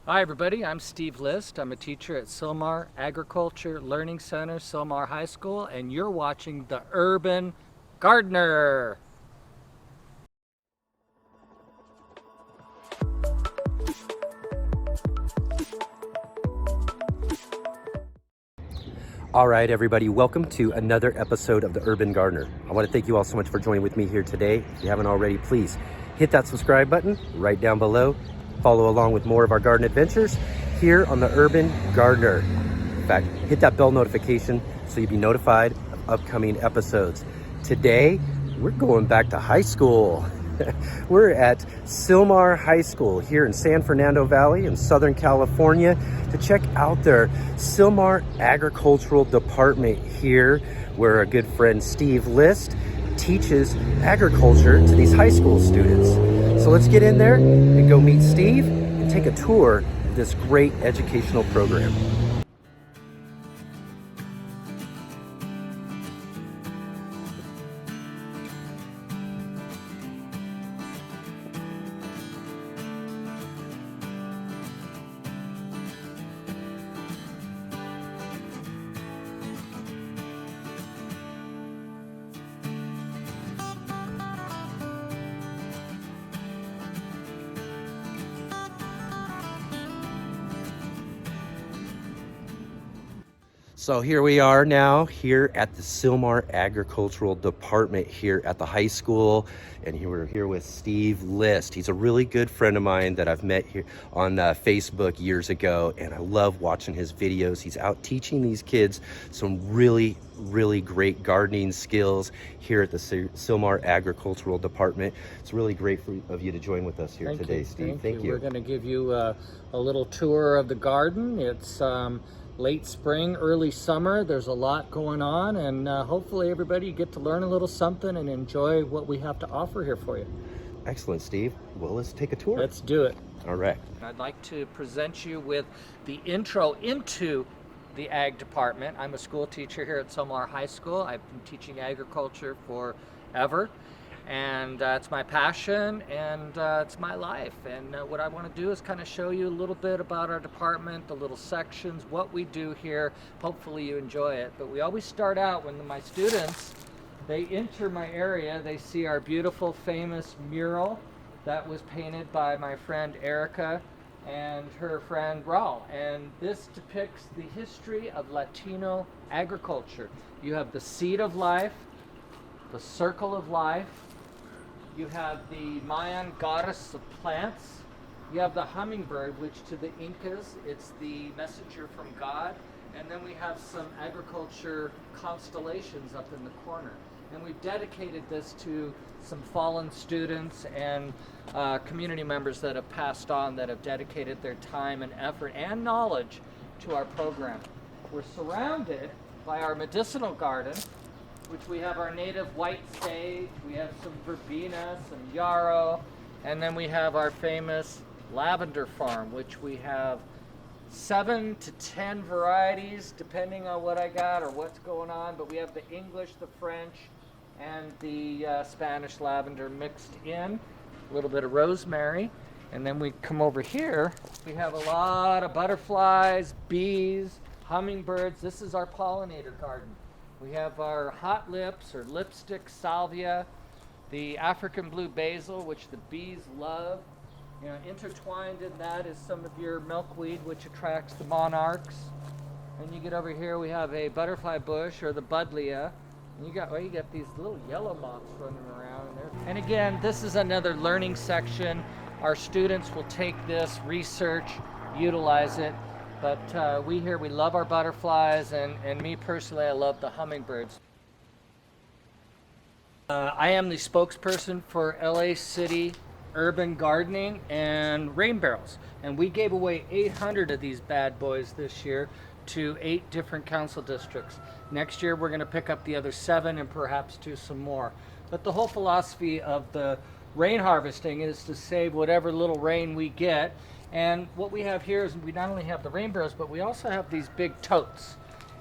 Hi everybody, I'm Steve List. I'm a teacher at Sylmar Agriculture Learning Center, Sylmar High School, and you're watching The Urban Gardener. All right, everybody, welcome to another episode of The Urban Gardener. I want to thank you all so much for joining with me here today. If you haven't already, please hit that subscribe button right down below. Follow along with more of our garden adventures here on The Urban Gardener. In fact, hit that bell notification so you'll be notified of upcoming episodes. Today, we're going back to high school. We're at Sylmar High School here in San Fernando Valley in Southern California to check out their Sylmar Agricultural Department here, where our good friend Steve List teaches agriculture to these high school students. So let's get in there and go meet Steve and take a tour of this great educational program. So here we are now here at the Sylmar Agricultural Department here at the high school, and we're here with Steve List. He's a really good friend of mine that I've met here on Facebook years ago, and I love watching his videos. He's out teaching these kids some really great gardening skills here at the Sylmar Agricultural Department. It's really great of you to join with us here today, Steve. Thank you. We're going to give you a little tour of the garden. It's late spring, early summer. There's a lot going on, and hopefully everybody get to learn a little something and enjoy what we have to offer here for you. Excellent, Steve. Well, let's take a tour. Let's do it. All right. I'd like to present you with the intro into the ag department. I'm a school teacher here at Sylmar High School. I've been teaching agriculture forever, and it's my passion, and it's my life. And what I want to do is kind of show you a little bit about our department, the little sections, what we do here. Hopefully you enjoy it. But we always start out when my students, they enter my area, they see our beautiful famous mural that was painted by my friend Erica and her friend Raul. And this depicts the history of Latino agriculture. You have the seed of life, the circle of life, you have the Mayan goddess of plants, you have the hummingbird, which to the Incas, it's the messenger from God, and then we have some agriculture constellations up in the corner. And we've dedicated this to some fallen students and community members that have passed on, that have dedicated their time and effort and knowledge to our program. We're surrounded by our medicinal garden, which we have our native white sage, we have some verbena, some yarrow, and then we have our famous lavender farm, which we have 7 to 10 varieties, depending on what I got or what's going on. But we have the English, the French, and the Spanish lavender mixed in, a little bit of rosemary. And then we come over here, we have a lot of butterflies, bees, hummingbirds. This is our pollinator garden. We have our hot lips or lipstick salvia, the African blue basil, which the bees love. You know, intertwined in that is some of your milkweed, which attracts the monarchs. And you get over here, we have a butterfly bush or the buddleia. And you got these little yellow moths running around in there. And again, this is another learning section. Our students will take this, research, utilize it. But we love our butterflies, and me personally, I love the hummingbirds. I am the spokesperson for LA City Urban Gardening and Rain Barrels. And we gave away 800 of these bad boys this year to 8 different council districts. Next year, we're going to pick up the other 7 and perhaps do some more. But the whole philosophy of the rain harvesting is to save whatever little rain we get. And what we have here is we not only have the rain barrels, but we also have these big totes.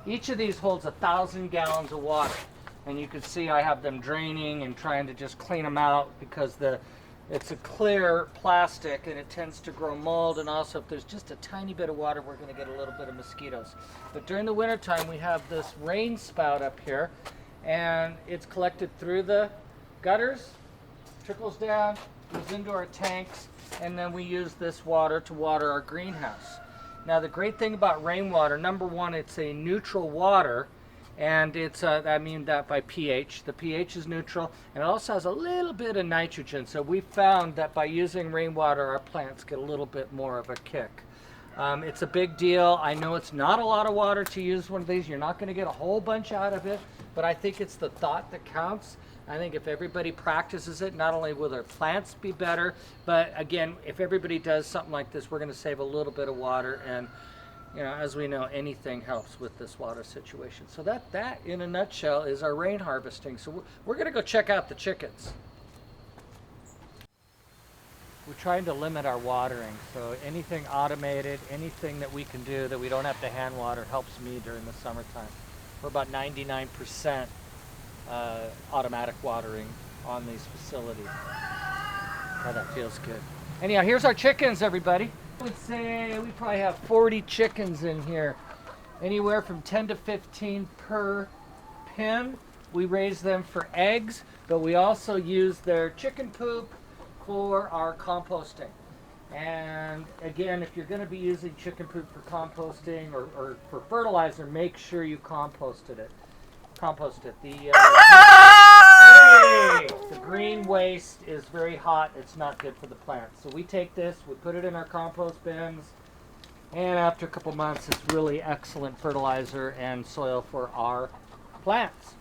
Each of these holds 1,000 gallons of water. And you can see I have them draining and trying to just clean them out because the It's a clear plastic and it tends to grow mold, and also if there's just a tiny bit of water, we're going to get a little bit of mosquitoes. But during the wintertime, we have this rain spout up here, and it's collected through the gutters, trickles down, goes into our tanks, and then we use this water to water our greenhouse. Now the great thing about rainwater, number one, it's a neutral water, and it's I mean that by pH. The pH is neutral, and it also has a little bit of nitrogen. So we found that by using rainwater, our plants get a little bit more of a kick. It's a big deal. I know it's not a lot of water to use one of these. You're not going to get a whole bunch out of it, but I think it's the thought that counts. I think if everybody practices it, not only will their plants be better, but again, if everybody does something like this, we're going to save a little bit of water. And you know, as we know, anything helps with this water situation. So that in a nutshell is our rain harvesting. So we're going to go check out the chickens. We're trying to limit our watering, so anything automated, anything that we can do that we don't have to hand water helps me during the summertime. We're about 99% automatic watering on these facilities. Oh, that feels good. Anyhow, here's our chickens, everybody. I would say we probably have 40 chickens in here, anywhere from 10 to 15 per pen. We raise them for eggs, but we also use their chicken poop for our composting. And again, if you're going to be using chicken poop for composting or for fertilizer, make sure you compost it. The green waste is very hot. It's not good for the plants. So we take this, we put it in our compost bins, and after a couple months, it's really excellent fertilizer and soil for our plants.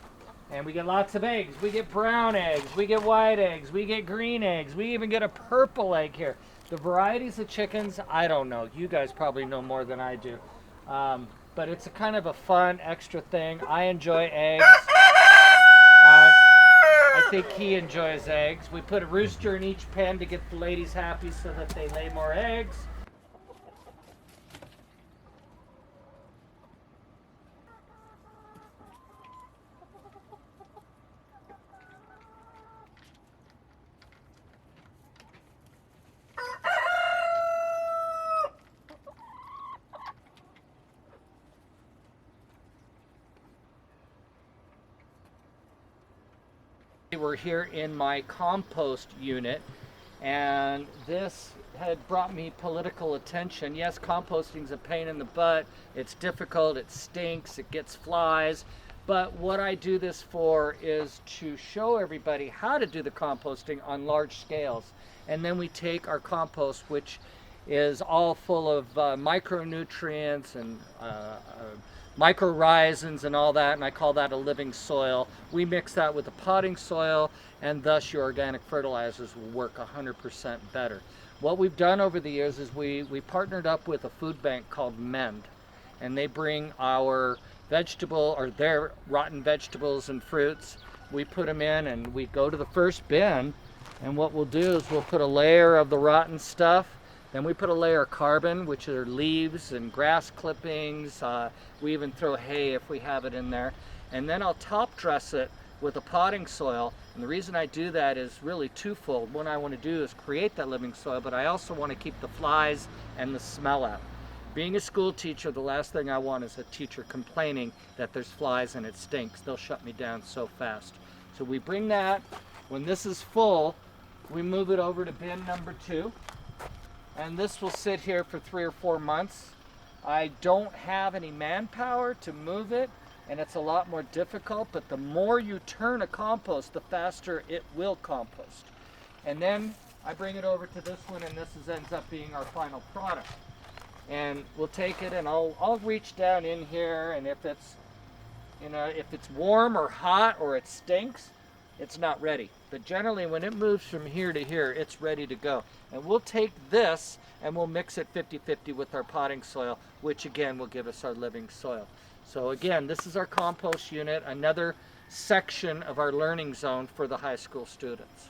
And we get lots of eggs. We get brown eggs, we get white eggs, we get green eggs, we even get a purple egg here. The varieties of chickens, I don't know. You guys probably know more than I do. But it's a kind of a fun extra thing. I enjoy eggs. I think he enjoys eggs. We put a rooster in each pen to get the ladies happy so that they lay more eggs. We're here in my compost unit, and this had brought me political attention. Yes, composting's a pain in the butt. It's difficult, it stinks, it gets flies. But what I do this for is to show everybody how to do the composting on large scales. And then we take our compost, which is all full of micronutrients and mycorrhizins and all that, and I call that a living soil. We mix that with the potting soil, and thus your organic fertilizers will work 100% better. What we've done over the years is we partnered up with a food bank called Mend, and they bring our vegetable or their rotten vegetables and fruits. We put them in, and we go to the first bin, and what we'll do is we'll put a layer of the rotten stuff. Then we put a layer of carbon, which are leaves and grass clippings. We even throw hay if we have it in there. And then I'll top dress it with a potting soil. And the reason I do that is really twofold. One, I want to do is create that living soil, but I also want to keep the flies and the smell out. Being a school teacher, the last thing I want is a teacher complaining that there's flies and it stinks. They'll shut me down so fast. So we bring that. When this is full, we move it over to bin number 2. And this will sit here for 3 or 4 months. I don't have any manpower to move it, and it's a lot more difficult, but the more you turn a compost, the faster it will compost. And then I bring it over to this one, and ends up being our final product. And we'll take it, and I'll reach down in here, and if it's warm or hot or it stinks, it's not ready. But generally when it moves from here to here, it's ready to go. And we'll take this and we'll mix it 50-50 with our potting soil, which again will give us our living soil. So again, this is our compost unit, another section of our learning zone for the high school students.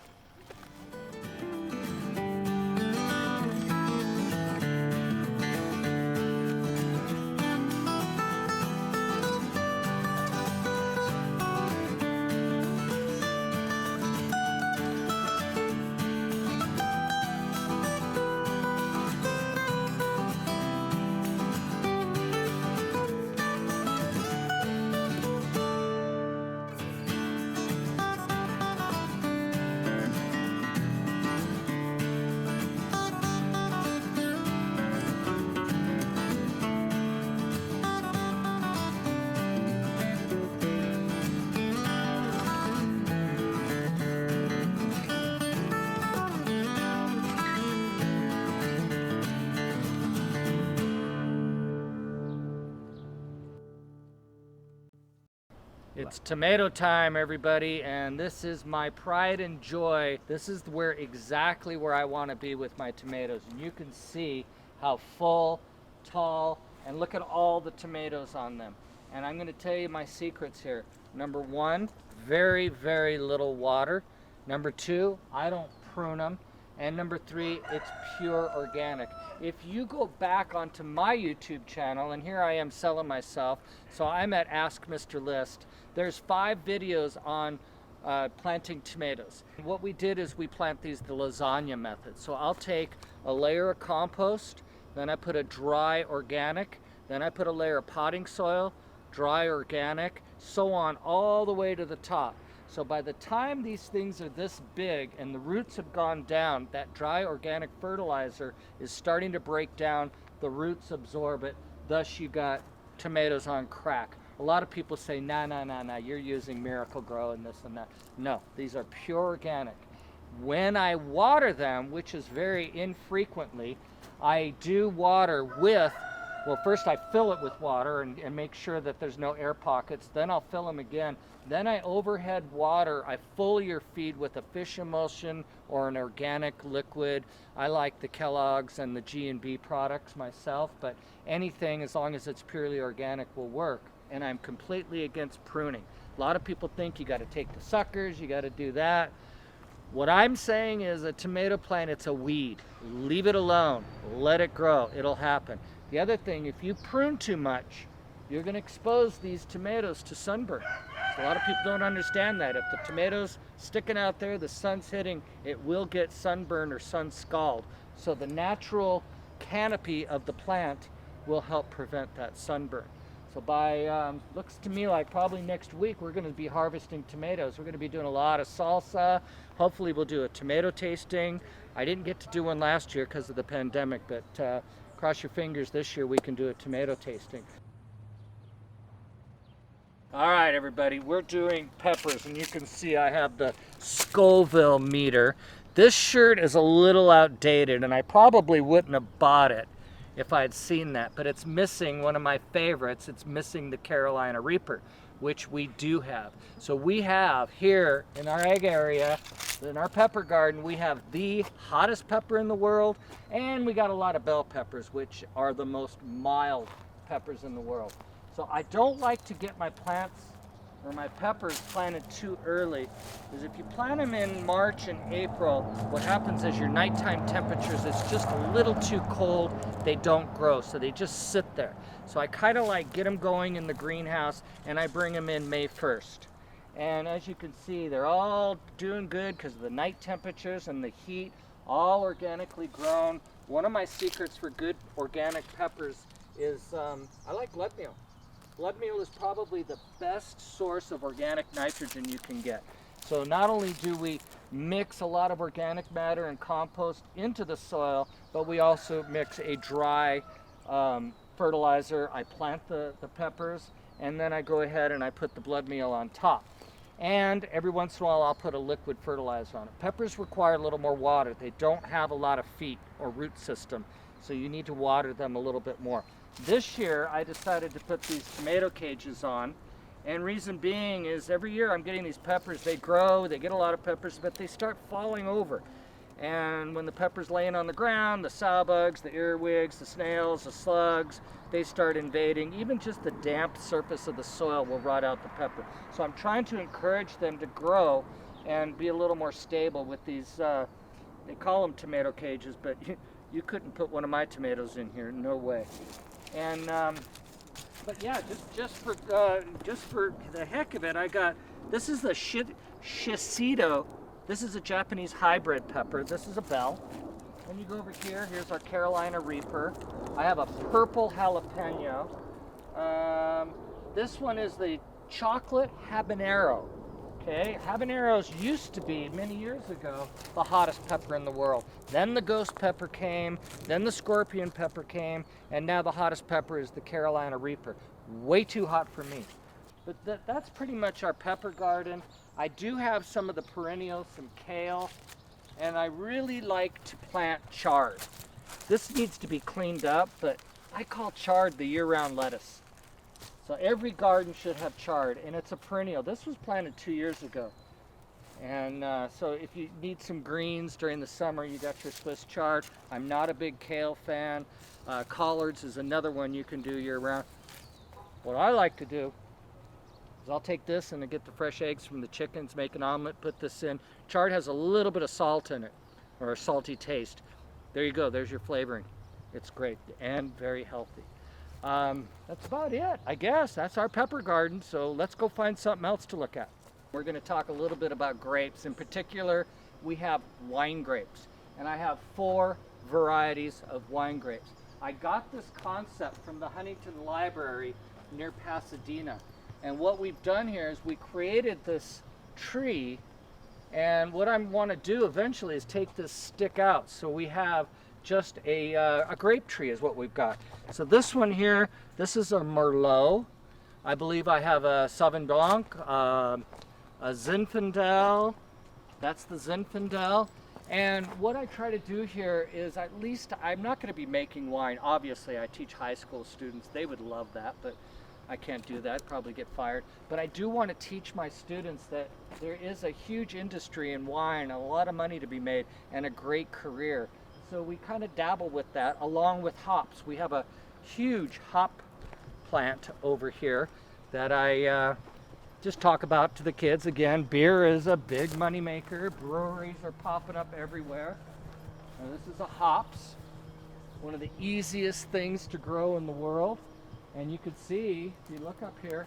It's tomato time, everybody, and this is my pride and joy. This is exactly where I want to be with my tomatoes. And you can see how full, tall, and look at all the tomatoes on them. And I'm going to tell you my secrets here. Number one, very, very little water. Number two, I don't prune them. And number three, it's pure organic. If you go back onto my YouTube channel, and here I am selling myself, so I'm at Ask Mr. List. There's 5 videos on planting tomatoes. What we did is we plant these the lasagna method. So I'll take a layer of compost, then I put a dry organic, then I put a layer of potting soil, dry organic, so on all the way to the top. So by the time these things are this big and the roots have gone down, that dry organic fertilizer is starting to break down, the roots absorb it, thus you got tomatoes on crack. A lot of people say, nah, you're using Miracle-Gro and this and that. No, these are pure organic. When I water them, which is very infrequently, I do water with, well, first I fill it with water and make sure that there's no air pockets. Then I'll fill them again. Then I overhead water. I foliar feed with a fish emulsion or an organic liquid. I like the Kellogg's and the G&B products myself, but anything as long as it's purely organic will work. And I'm completely against pruning. A lot of people think you got to take the suckers, you got to do that. What I'm saying is a tomato plant, it's a weed. Leave it alone, let it grow, it'll happen. The other thing, if you prune too much, you're going to expose these tomatoes to sunburn. So a lot of people don't understand that. If the tomato's sticking out there, the sun's hitting, it will get sunburned or sun scald. So the natural canopy of the plant will help prevent that sunburn. So by, looks to me like probably next week we're going to be harvesting tomatoes. We're going to be doing a lot of salsa. Hopefully we'll do a tomato tasting. I didn't get to do one last year because of the pandemic, but cross your fingers this year we can do a tomato tasting. All right, everybody, we're doing peppers, and you can see I have the Scoville meter. This shirt is a little outdated, and I probably wouldn't have bought it if I had seen that, but it's missing one of my favorites. It's missing the Carolina Reaper, which we do have. So we have here in our egg area, in our pepper garden, we have the hottest pepper in the world, and we got a lot of bell peppers, which are the most mild peppers in the world. So I don't like to get my plants or my peppers planted too early, because if you plant them in March and April, what happens is your nighttime temperatures, it's just a little too cold, they don't grow, so they just sit there. So I kind of like get them going in the greenhouse, and I bring them in May 1st. And as you can see, they're all doing good because of the night temperatures and the heat, all organically grown. One of my secrets for good organic peppers is I like blood meal. Blood meal is probably the best source of organic nitrogen you can get. So not only do we mix a lot of organic matter and compost into the soil, but we also mix a dry fertilizer. I plant the peppers, and then I go ahead and I put the blood meal on top. And every once in a while I'll put a liquid fertilizer on it. Peppers require a little more water. They don't have a lot of feet or root system, so you need to water them a little bit more. This year I decided to put these tomato cages on, and reason being is every year I'm getting these peppers. They grow, they get a lot of peppers, but they start falling over. And when the pepper's laying on the ground, the sow bugs, the earwigs, the snails, the slugs, they start invading. Even just the damp surface of the soil will rot out the pepper. So I'm trying to encourage them to grow and be a little more stable with these, they call them tomato cages, but you couldn't put one of my tomatoes in here, no way. And but yeah, just for the heck of it, I got, this is the Shiseido. This is a Japanese hybrid pepper. This is a bell. Then you go over here. Here's our Carolina Reaper. I have a purple jalapeno. This one is the chocolate habanero. Okay, habaneros used to be, many years ago, the hottest pepper in the world. Then the ghost pepper came, then the scorpion pepper came, and now the hottest pepper is the Carolina Reaper. Way too hot for me. But that's pretty much our pepper garden. I do have some of the perennials, some kale, and I really like to plant chard. This needs to be cleaned up, but I call chard the year-round lettuce. So every garden should have chard, and it's a perennial. This was planted 2 years ago. And so if you need some greens during the summer, you got your Swiss chard. I'm not a big kale fan. Collards is another one you can do year round. What I like to do is I'll take this and I get the fresh eggs from the chickens, make an omelet, put this in. Chard has a little bit of salt in it, or a salty taste. There you go, there's your flavoring. It's great and very healthy. That's about it, I guess. That's our pepper garden, so let's go find something else to look at. We're going to talk a little bit about grapes. In particular, we have wine grapes, and I have 4 varieties of wine grapes. I got this concept from the Huntington Library near Pasadena, and what we've done here is we created this tree, and what I want to do eventually is take this stick out, so we have just a grape tree is what we've got. So this one here, this is a Merlot. I believe I have a Sauvignon Blanc, a Zinfandel. That's the Zinfandel. And what I try to do here is, at least, I'm not going to be making wine. Obviously, I teach high school students. They would love that, but I can't do that, probably get fired. But I do want to teach my students that there is a huge industry in wine, a lot of money to be made, and a great career. So we kind of dabble with that along with hops. We have a huge hop plant over here that I just talk about to the kids. Again, beer is a big money maker. Breweries are popping up everywhere. Now, this is a hops, one of the easiest things to grow in the world. And you can see, if you look up here,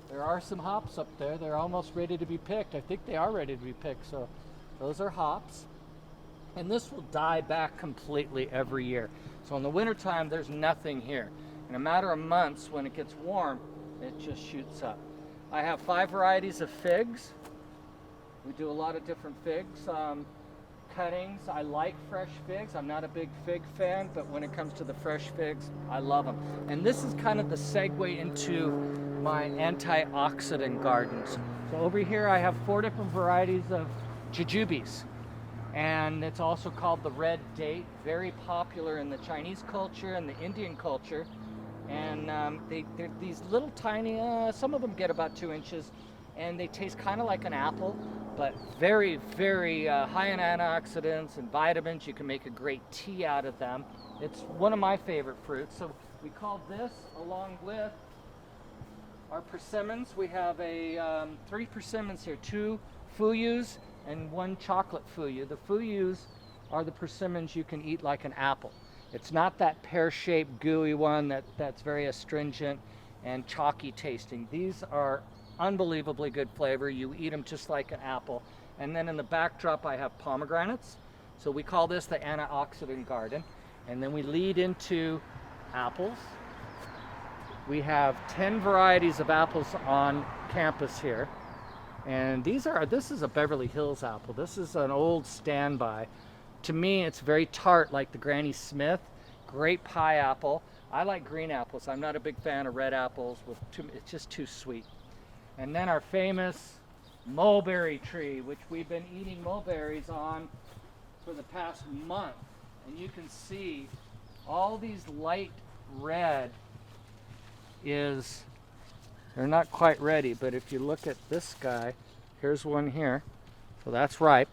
there are some hops up there. They're almost ready to be picked. I think they are ready to be picked. So those are hops. And this will die back completely every year. So in the wintertime, there's nothing here. In a matter of months, when it gets warm, it just shoots up. I have 5 varieties of figs. We do a lot of different figs. Cuttings, I like fresh figs. I'm not a big fig fan, but when it comes to the fresh figs, I love them. And this is kind of the segue into my antioxidant gardens. So over here I have 4 different varieties of jujubes. And it's also called the red date, very popular in the Chinese culture and the Indian culture. And they're these little tiny, some of them get about 2 inches, and they taste kind of like an apple, but very, very high in antioxidants and vitamins. You can make a great tea out of them. It's one of my favorite fruits. So we call this, along with our persimmons, we have 3 persimmons here, 2 fuyus and 1 chocolate fuyu. The fuyus are the persimmons you can eat like an apple. It's not that pear-shaped gooey one that's very astringent and chalky tasting. These are unbelievably good flavor. You eat them just like an apple. And then in the backdrop I have pomegranates. So we call this the antioxidant garden. And then we lead into apples. We have 10 varieties of apples on campus here. And this is a Beverly Hills apple. This is an old standby. To me, it's very tart, like the Granny Smith. Great pie apple. I like green apples. I'm not a big fan of red apples. It's just too sweet. And then our famous mulberry tree, which we've been eating mulberries on for the past month. And you can see all these light red they're not quite ready, but if you look at this guy, here's one here. So that's ripe.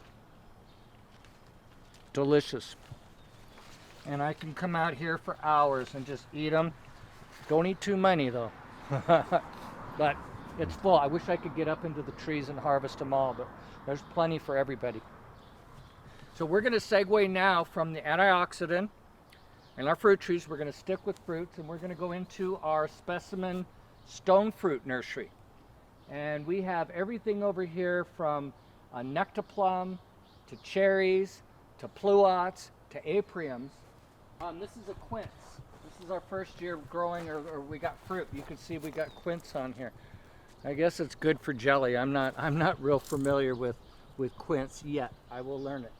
Delicious. And I can come out here for hours and just eat them. Don't eat too many though. But it's full. I wish I could get up into the trees and harvest them all, but there's plenty for everybody. So we're going to segue now from the antioxidant and our fruit trees. We're going to stick with fruits, and we're going to go into our specimen stone fruit nursery. And we have everything over here from a nectarplum to cherries to pluots to apriums. This is a quince. This is our first year growing, or we got fruit. You can see we got quince on here. I guess it's good for jelly. I'm not real familiar with quince yet. I will learn it.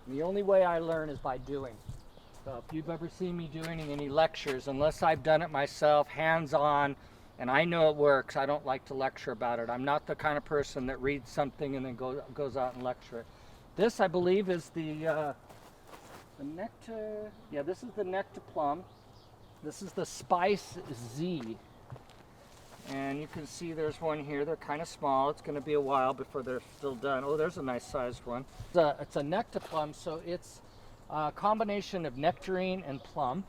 And the only way I learn is by doing. So if you've ever seen me doing any lectures, unless I've done it myself, hands-on, and I know it works, I don't like to lecture about it. I'm not the kind of person that reads something and then goes out and lecture it. This, I believe, is the nectar. Yeah, this is the nectar plum. This is the Spice Z. And you can see there's one here. They're kind of small. It's going to be a while before they're still done. Oh, there's a nice sized one. It's a nectarplum, so it's a combination of nectarine and plum.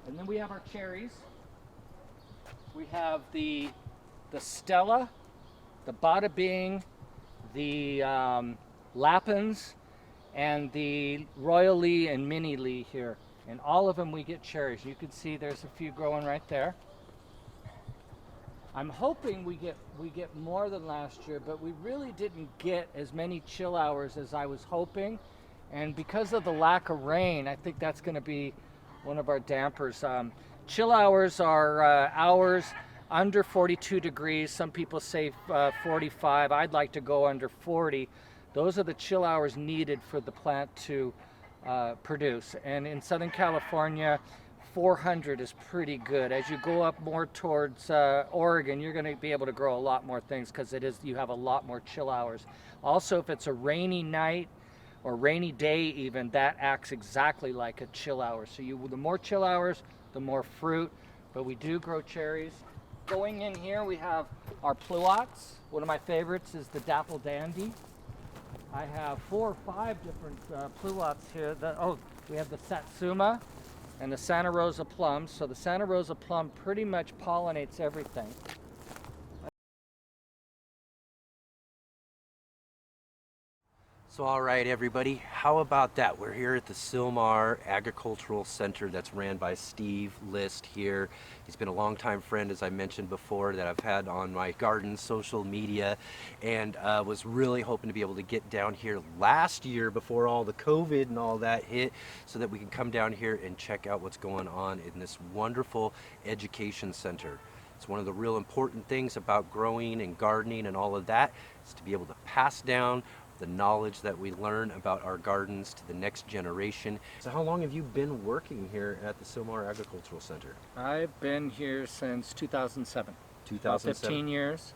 And then we have our cherries. We have the Stella, the Bada Bing, the Lapins, and the Royal Lee and Mini Lee here. And all of them we get cherries. You can see there's a few growing right there. I'm hoping we get more than last year, but we really didn't get as many chill hours as I was hoping. And because of the lack of rain, I think that's going to be one of our dampers. Chill hours are hours under 42 degrees. Some people say 45. I'd like to go under 40. Those are the chill hours needed for the plant to produce. And in Southern California, 400 is pretty good. As you go up more towards Oregon, you're going to be able to grow a lot more things because you have a lot more chill hours. Also, if it's a rainy night or rainy day even, that acts exactly like a chill hour. So the more chill hours, the more fruit. But we do grow cherries. Going in here, we have our pluots. One of my favorites is the Dapple Dandy. I have 4 or 5 different pluots here. We have the Satsuma and the Santa Rosa plum. So the Santa Rosa plum pretty much pollinates everything. So all right, everybody, how about that? We're here at the Sylmar Agricultural Center that's ran by Steve List here. He's been a longtime friend, as I mentioned before, that I've had on my garden social media, and was really hoping to be able to get down here last year before all the COVID and all that hit, so that we can come down here and check out what's going on in this wonderful education center. It's one of the real important things about growing and gardening and all of that, is to be able to pass down the knowledge that we learn about our gardens to the next generation. So how long have you been working here at the Sylmar Agricultural Center? I've been here since 2007. 2007? 15 years.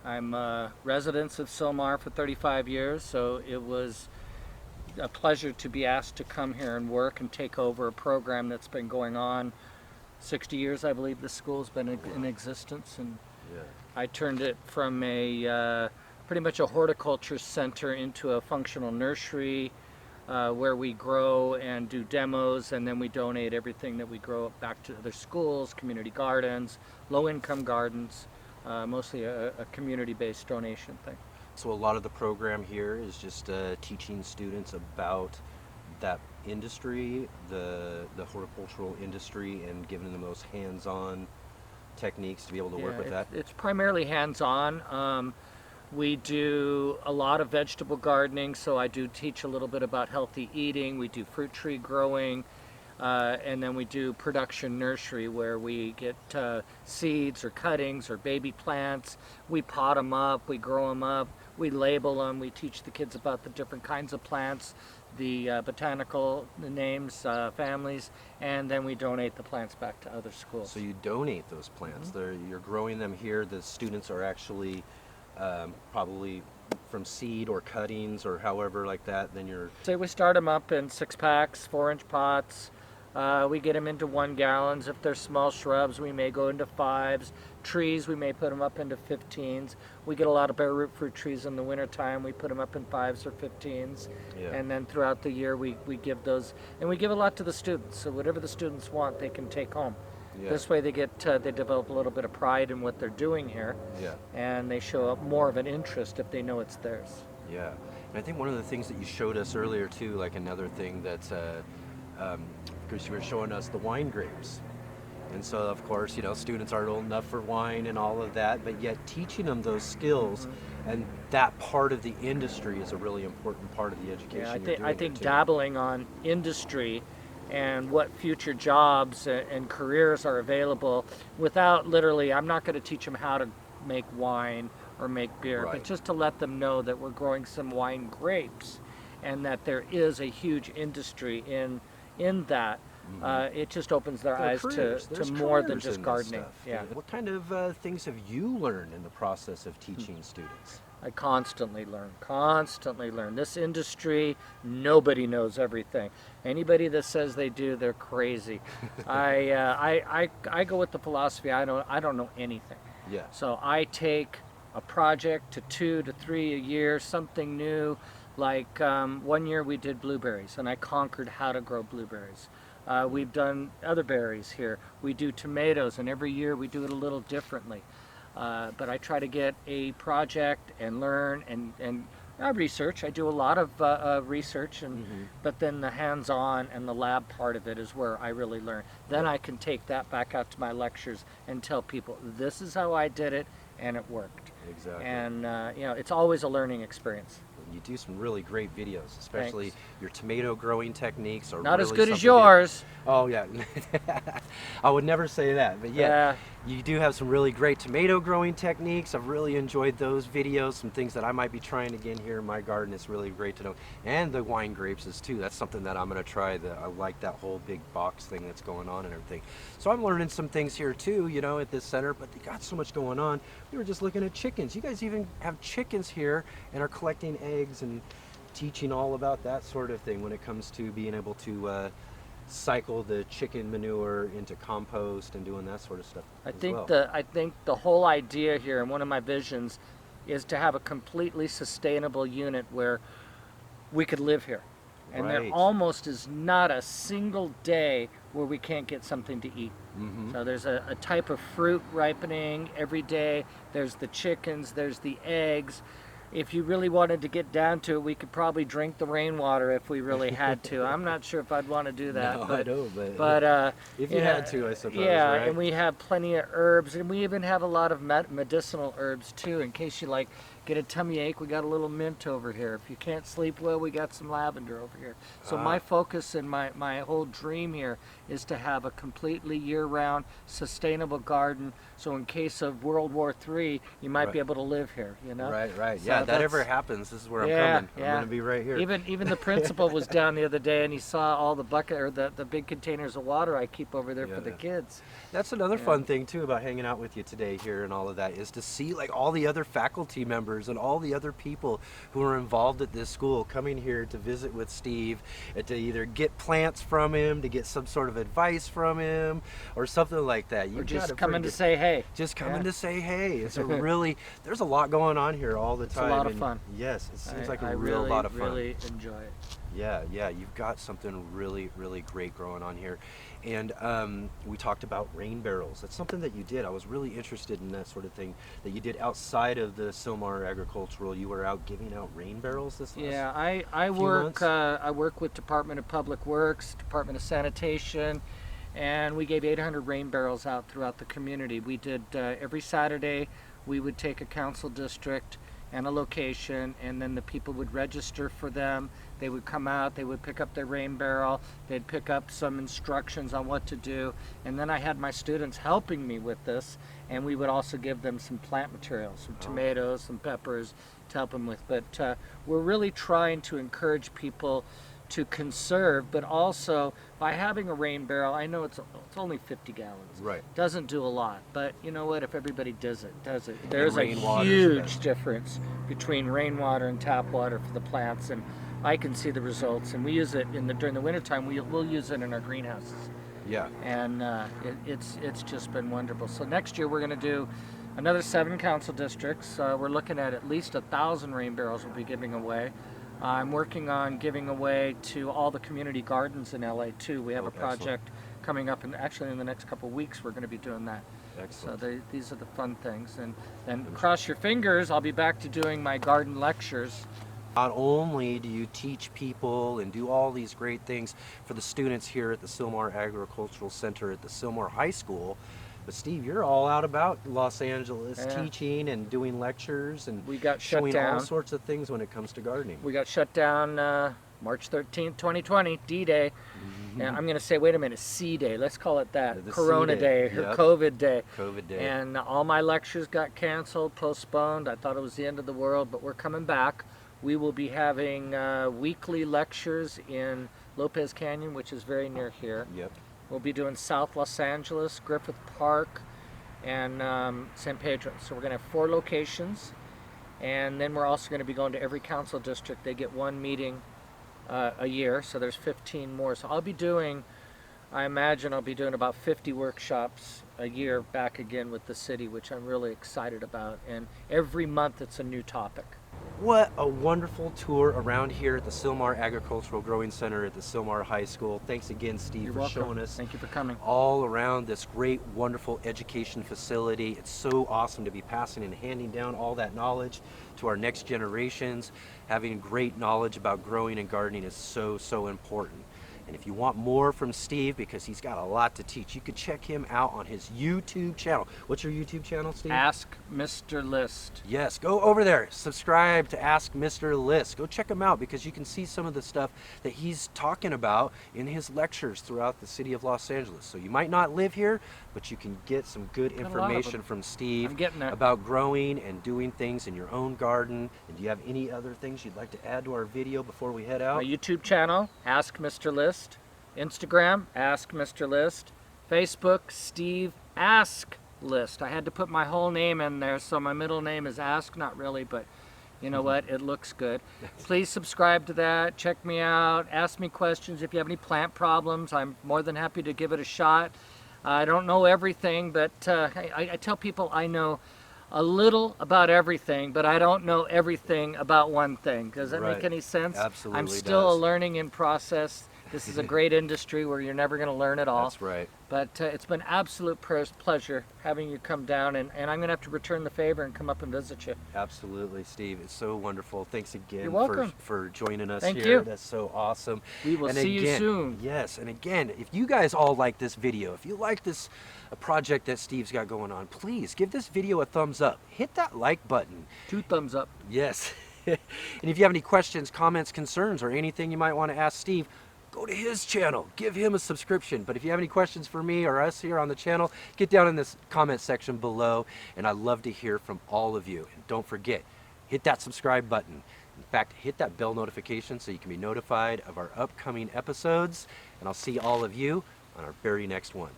I'm a resident of Sylmar for 35 years, so it was a pleasure to be asked to come here and work and take over a program that's been going on 60 years, I believe the school's been in existence. And yeah. I turned it from pretty much a horticulture center into a functional nursery where we grow and do demos, and then we donate everything that we grow back to other schools, community gardens, low-income gardens, mostly a community-based donation thing. So a lot of the program here is just teaching students about that industry, the horticultural industry, and giving them those hands-on techniques to be able to work with that? It's primarily hands-on. We do a lot of vegetable gardening, so I do teach a little bit about healthy eating. We do fruit tree growing, and then we do production nursery, where we get seeds or cuttings or baby plants. We pot them up, we grow them up, we label them, we teach the kids about the different kinds of plants, the botanical names, families, and then we donate the plants back to other schools. So you donate those plants. Mm-hmm. You're growing them here. The students are actually probably from seed or cuttings or however like that. Then you're... So we start them up in 6-packs, 4-inch pots. We get them into 1 gallons. If they're small shrubs, we may go into 5s. Trees, we may put them up into 15s. We get a lot of bare root fruit trees in the wintertime. We put them up in 5s or 15s. Yeah. And then throughout the year, we give those, and we give a lot to the students. So whatever the students want, they can take home. Yeah. This way they develop a little bit of pride in what they're doing here. Yeah. And they show up more of an interest if they know it's theirs. Yeah. And I think one of the things that you showed us earlier too, like another thing that's, because you were showing us the wine grapes. And so of course, you know, students aren't old enough for wine and all of that, but yet teaching them those skills, mm-hmm. and that part of the industry is a really important part of the education. Yeah, I think dabbling on industry and what future jobs and careers are available without literally, I'm not going to teach them how to make wine or make beer, right. But just to let them know that we're growing some wine grapes and that there is a huge industry in that. Mm-hmm. It just opens their eyes to more than just gardening. Yeah. What kind of things have you learned in the process of teaching students? I constantly learn, constantly learn. This industry, nobody knows everything. Anybody that says they do, they're crazy. I go with the philosophy, I don't know anything. Yeah. So I take a project to 2 to 3 a year, something new. Like one year we did blueberries, and I conquered how to grow blueberries. We've done other berries here. We do tomatoes, and every year we do it a little differently. But I try to get a project and learn and research. I do a lot of research, but then the hands-on and the lab part of it is where I really learn. Then I can take that back out to my lectures and tell people, this is how I did it, and it worked. Exactly. And it's always a learning experience. You do some really great videos, especially Thanks. your tomato growing techniques are Not really as good as something yours. Oh yeah, I would never say that, but yeah, you do have some really great tomato growing techniques. I've really enjoyed those videos. Some things that I might be trying again here in my garden. It's really great to know. And the wine grapes is too. That's something that I'm gonna try. I like that whole big box thing that's going on and everything. So I'm learning some things here too, at this center. But they got so much going on. We were just looking at chickens. You guys even have chickens here and are collecting eggs and teaching all about that sort of thing when it comes to being able to cycle the chicken manure into compost and doing that sort of stuff. I think the whole idea here, and one of my visions, is to have a completely sustainable unit where we could live here. And there almost is not a single day where we can't get something to eat. So there's a type of fruit ripening every day. There's the chickens, there's the eggs. If you really wanted to get down to it, we could probably drink the rainwater if we really had to. I'm not sure if I'd want to do that. No, but, I know, but if you had to, I suppose. Yeah, right? and we have plenty of herbs, and we even have a lot of medicinal herbs too. In case you get a tummy ache, we got a little mint over here. If you can't sleep well, we got some lavender over here. So my focus and my whole dream here is to have a completely year-round sustainable garden. So in case of World War III, you might be able to live here. Right. So Yeah, that ever happens, this is where I'm coming. I'm going to be right here. Even the principal was down the other day, and he saw all the the big containers of water I keep over there for the kids. That's another fun thing too about hanging out with you today here and all of that, is to see all the other faculty members and all the other people who are involved at this school coming here to visit with Steve, and to either get plants from him, to get some sort of advice from him, or something like that. Or just coming to say hey. Just coming to say hey. It's a really, there's a lot going on here all the time. It's a lot of fun. Yes, it seems like a real lot of fun. I really enjoy it. Yeah, you've got something really, really great growing on here. And we talked about rain barrels. That's something that you did. I was really interested in that sort of thing that you did outside of the Sylmar Agricultural. You were out giving out rain barrels this last I work with Department of Public Works, Department of Sanitation, and we gave 800 rain barrels out throughout the community. We did every Saturday. We would take a council district and a location, and then the people would register for them. They would come out, they would pick up their rain barrel, they'd pick up some instructions on what to do, and then I had my students helping me with this, and we would also give them some plant materials, some tomatoes, some peppers to help them with. But we're really trying to encourage people to conserve, but also by having a rain barrel, I know it's only 50 gallons. Right. Doesn't do a lot, but you know what? If everybody does it. There's a rainwater huge difference between rainwater and tap water for the plants, and I can see the results. And we use it during the wintertime. We'll use it in our greenhouses. Yeah. And it's just been wonderful. So next year we're going to do another 7 council districts. We're looking at least 1,000 rain barrels we'll be giving away. I'm working on giving away to all the community gardens in LA too. We have a project coming up, and actually in the next couple of weeks we're going to be doing that. Excellent. So these are the fun things. And then cross your fingers, I'll be back to doing my garden lectures. Not only do you teach people and do all these great things for the students here at the Sylmar Agricultural Center at the Sylmar High School, but Steve, you're all out about Los Angeles teaching and doing lectures and we got shut showing down. all sorts of things when it comes to gardening. We got shut down March 13th, 2020, D-Day. And I'm going to say, wait a minute, C-Day. Let's call it that. The Corona C-Day. Day or COVID Day. COVID Day. And all my lectures got canceled, postponed. I thought it was the end of the world, but we're coming back. We will be having weekly lectures in Lopez Canyon, which is very near here. Yep. We'll be doing South Los Angeles, Griffith Park, and San Pedro. So we're going to have 4 locations. And then we're also going to be going to every council district. They get one meeting a year, so there's 15 more. So I imagine I'll be doing about 50 workshops a year back again with the city, which I'm really excited about. And every month it's a new topic. What a wonderful tour around here at the Sylmar Agricultural Growing Center at the Sylmar High School. Thanks again, Steve, You're for welcome. showing us Thank you for coming. all around this great, wonderful education facility. It's so awesome to be passing and handing down all that knowledge to our next generations. Having great knowledge about growing and gardening is so, so important. And if you want more from Steve, because he's got a lot to teach, you could check him out on his YouTube channel. What's your YouTube channel, Steve? Ask Mr. List. Yes, go over there, subscribe to Ask Mr. List. Go check him out because you can see some of the stuff that he's talking about in his lectures throughout the city of Los Angeles. So you might not live here, but you can get some good information from Steve I'm getting there. about growing and doing things in your own garden. And do you have any other things you'd like to add to our video before we head out? My YouTube channel, Ask Mr. List. Instagram, Ask Mr. List. Facebook, Steve Ask List. I had to put my whole name in there, so my middle name is Ask, not really, but you know what, it looks good. Please subscribe to that, check me out, ask me questions. If you have any plant problems, I'm more than happy to give it a shot. I don't know everything, but I tell people I know a little about everything, but I don't know everything about one thing. Does that make any sense? Absolutely I'm still does. a learning in process. This is a great industry where you're never going to learn it all. That's right. But it's been absolute pleasure having you come down, and I'm going to have to return the favor and come up and visit you. Absolutely, Steve. It's so wonderful. Thanks again You're welcome. for joining us Thank here. you. That's so awesome. We will see you soon. Yes, and again, if you guys all like this video, if you like this project that Steve's got going on, please give this video a thumbs up. Hit that like button. 2 thumbs up. Yes. And if you have any questions, comments, concerns, or anything you might want to ask Steve, go to his channel, give him a subscription. But if you have any questions for me or us here on the channel, get down in this comment section below, and I'd love to hear from all of you. And don't forget, hit that subscribe button. In fact, hit that bell notification so you can be notified of our upcoming episodes, and I'll see all of you on our very next one.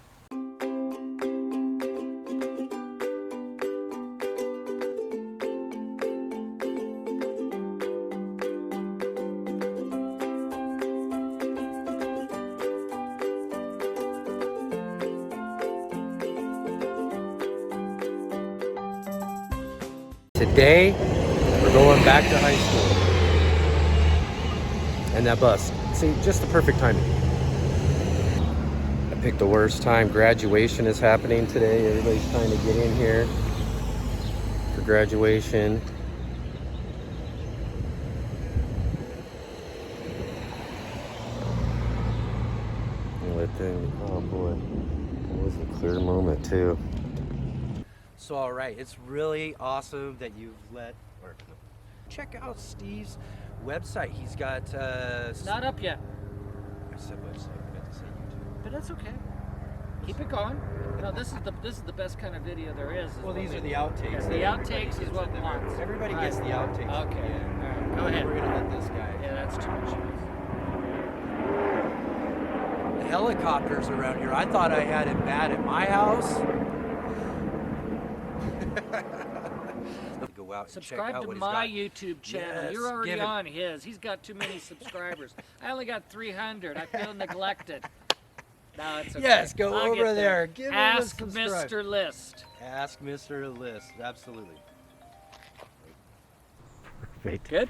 Today, we're going back to high school. And that bus. See, just the perfect timing. I picked the worst time. Graduation is happening today. Everybody's trying to get in here for graduation. Let them, oh boy. That was a clear moment too. So all right, it's really awesome that you've check out Steve's website. He's got Not up yet, I said website, I meant to say YouTube. but that's okay. Keep it going. No, this is the best kind of video there is. Well, these are the outtakes. Yes, the outtakes is what wants. Everybody All gets right. the outtakes. Okay. Yeah. All right. Go ahead. We're gonna let this guy. Yeah, that's too much. The helicopters around here. I thought I had it bad at my house. Go out and check Subscribe out to what he's my got. YouTube channel. Yes, You're already give it- on his. He's got too many subscribers. I only got 300. I feel neglected. No, it's okay. Yes, go I'll over get there. Give him a Ask subscribe. Mr. List. Ask Mr. List. Absolutely. Good?